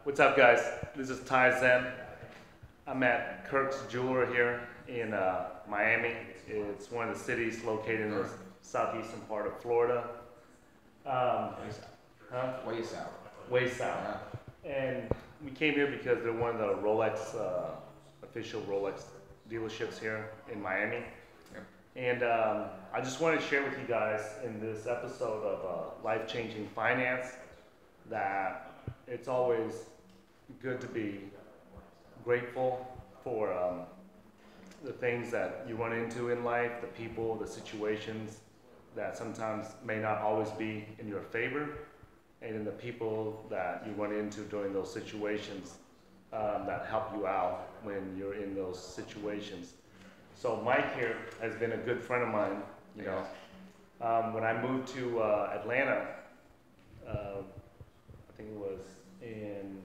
What's up, guys? This is Ty Zen. I'm at Kirk's Jeweler here in Miami. It's one of the cities located in the southeastern part of Florida. Way south. Way south. Yeah. And we came here because they're one of the Rolex, official Rolex dealerships here in Miami. Yep. And I just want to share with you guys in this episode of Life-Changing Finance that it's always good to be grateful for the things that you run into in life, the people, the situations that sometimes may not always be in your favor, and in the people that you run into during those situations that help you out when you're in those situations. So Mike here has been a good friend of mine. You know, when I moved to Atlanta, I think it was in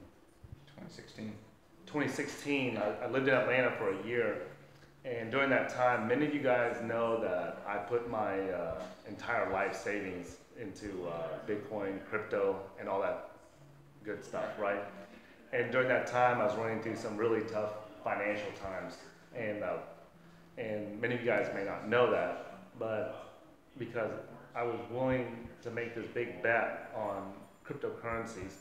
2016. I lived in Atlanta for a year, and during that time, many of you guys know that I put my entire life savings into Bitcoin, crypto, and all that good stuff, right? And during that time, I was running through some really tough financial times, and many of you guys may not know that, but because I was willing to make this big bet on cryptocurrencies,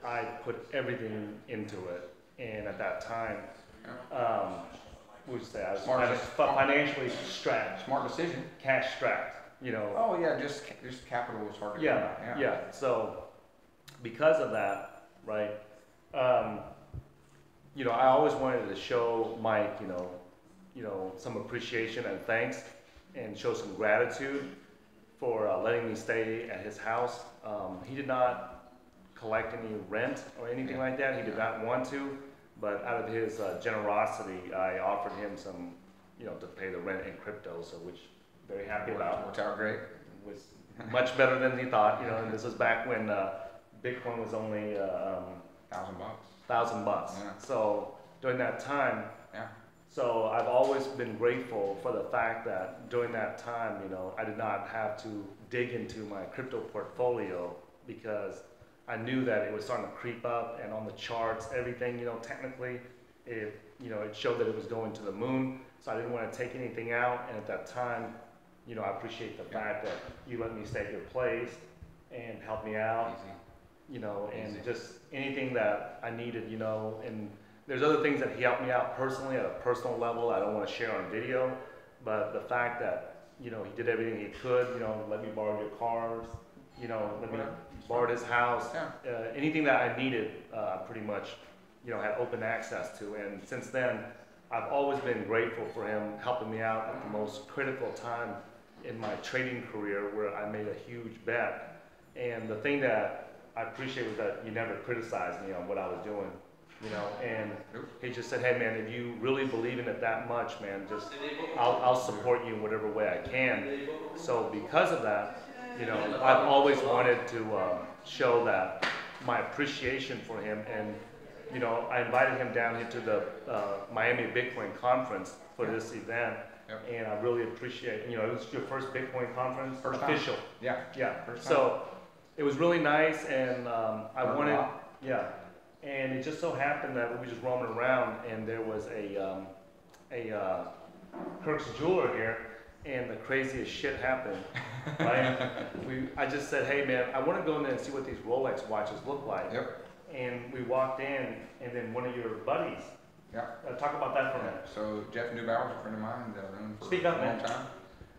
I put everything into it. And at that time, what would you say? I was financially strapped. Smart decision. Cash strapped, you know. Oh yeah, just capital was hard to Yeah, yeah. So because of that, right? You know, I always wanted to show Mike, you know, some appreciation and thanks, and show some gratitude for letting me stay at his house. He did not collect any rent or anything like that. He did not want to, but out of his generosity, I offered him some, you know, to pay the rent in crypto, so which I'm very happy about. Worked out great. It was much better than he thought, you know, and this was back when Bitcoin was only $1,000. $1,000. Yeah. So during that time, so I've always been grateful for the fact that during that time, you know, I did not have to dig into my crypto portfolio because I knew that it was starting to creep up, and on the charts, everything, you know, technically, it showed that it was going to the moon. So I didn't want to take anything out, and at that time, you know, I appreciate the fact that you let me stay at your place and help me out, you know, and just anything that I needed, you know, and there's other things that he helped me out personally at a personal level I don't want to share on video, but the fact that, you know, he did everything he could, you know, let me borrow your cars, you know, let me borrow his house, anything that I needed, pretty much, you know, had open access to. And since then, I've always been grateful for him helping me out at the most critical time in my trading career where I made a huge bet. And the thing that I appreciate was that you never criticized me on what I was doing. You know, and he just said, hey man, if you really believe in it that much, man, just I'll support you in whatever way I can. So because of that, you know, I've always wanted to show that my appreciation for him, and you know, I invited him down here to the Miami Bitcoin conference for this event, and I really appreciate. You know, it was your first Bitcoin conference, official. Yeah. First time. So it was really nice, and I wanted, and it just so happened that we were just roaming around, and there was a Kirk's Jeweler here, and the craziest shit happened. Right? I just said, hey man, I want to go in there and see what these Rolex watches look like. Yep. And we walked in, and then one of your buddies. Talk about that for a minute. So Jeff Neubauer's a friend of mine that I've known for Speak up, a long time.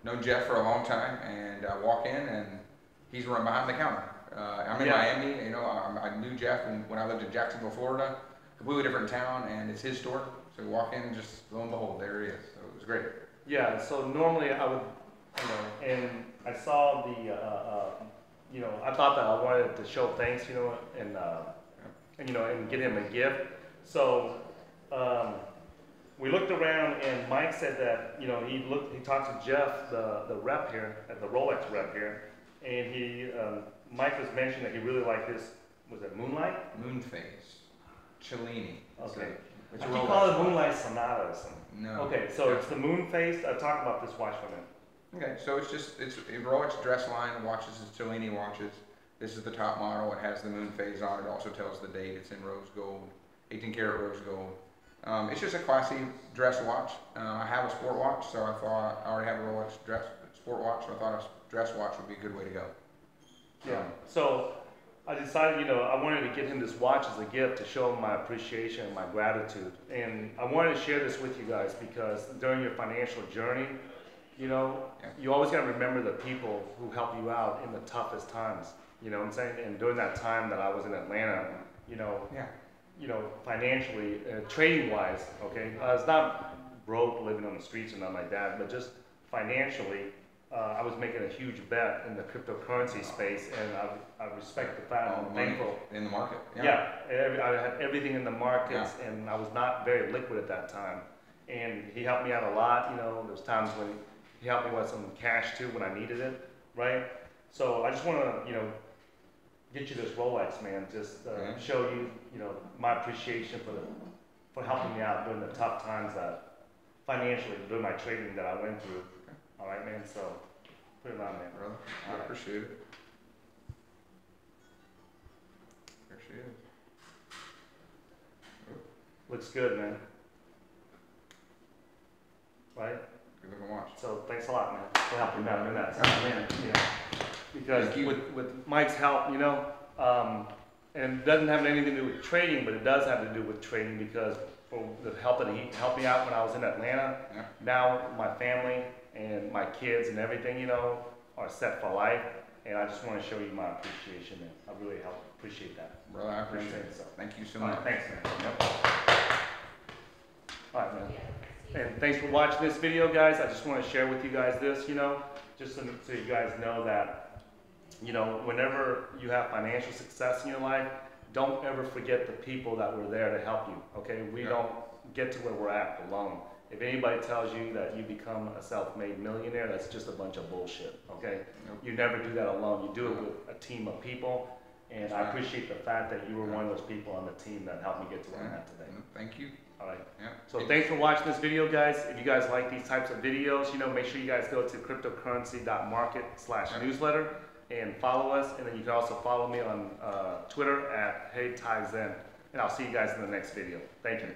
Known Jeff for a long time, and I walk in, and he's running behind the counter. I'm in Miami, you know, I knew Jeff when I lived in Jacksonville, Florida, completely different town, and it's his store. So we walk in and just, lo and behold, there he is. So it was great. Yeah, so normally I would, you know, and I saw the, you know, I thought that I wanted to show thanks, you know, and you know, and get him a gift. So we looked around, and Mike said that, you know, he talked to Jeff, the rep here, at the Rolex rep here, and Mike was mentioning that he really liked this, was it Moonlight? Moonface. Cellini. Okay. I keep calling it Moonlight Sonata or something. No. Okay, so it's the Moonface. Talk about this watch for a minute. Okay, so it's Rolex dress line watches, it's Cellini watches. This is the top model. It has the moon phase on it. Also tells the date. It's in rose gold, 18 karat rose gold. It's just a classy dress watch. I have a sport watch, so I thought I already have a Rolex sport watch, so I thought a dress watch would be a good way to go. Yeah. So I decided, you know, I wanted to get him this watch as a gift to show him my appreciation and my gratitude. And I wanted to share this with you guys because during your financial journey, you know, you always got to remember the people who help you out in the toughest times. You know what I'm saying? And during that time that I was in Atlanta, you know, financially, trading-wise, okay, I was not broke living on the streets or nothing like that, but just financially, I was making a huge bet in the cryptocurrency space, and I respect the fact and I'm thankful. In the market. Yeah, I had everything in the markets, and I was not very liquid at that time. And he helped me out a lot. You know, there was times when he helped me with some cash too when I needed it, right? So I just want to, you know, get you this Rolex, man. Just show you, you know, my appreciation for helping me out during the tough times that financially during my trading that I went through. All right, man. So put it on, man. Brother, I appreciate it. There she is. Looks good, man. Right? Good looking watch. So thanks a lot, man, for helping me out during that time, man. Yeah. Because with Mike's help, you know, and it doesn't have anything to do with trading, but it does have to do with trading because for the help that he helped me out when I was in Atlanta, now my family and my kids and everything, you know, are set for life. And I just want to show you my appreciation, man. I really appreciate that. Brother, I appreciate it. So. Thank you so much. Right, thanks, man. Yep. All right, man. And thanks for watching this video, guys. I just want to share with you guys this, you know, just so you guys know that, you know, whenever you have financial success in your life, don't ever forget the people that were there to help you, okay? We don't get to where we're at alone. If anybody tells you that you become a self-made millionaire, that's just a bunch of bullshit, okay? You never do that alone. You do it with a team of people, and I appreciate the fact that you were one of those people on the team that helped me get to where I'm at today. Thank you. All right. So thanks for watching this video, guys. If you guys like these types of videos, you know, make sure you guys go to cryptocurrency.market/newsletter and follow us. And then you can also follow me on Twitter at HeyTaiZen. And I'll see you guys in the next video. Thank you.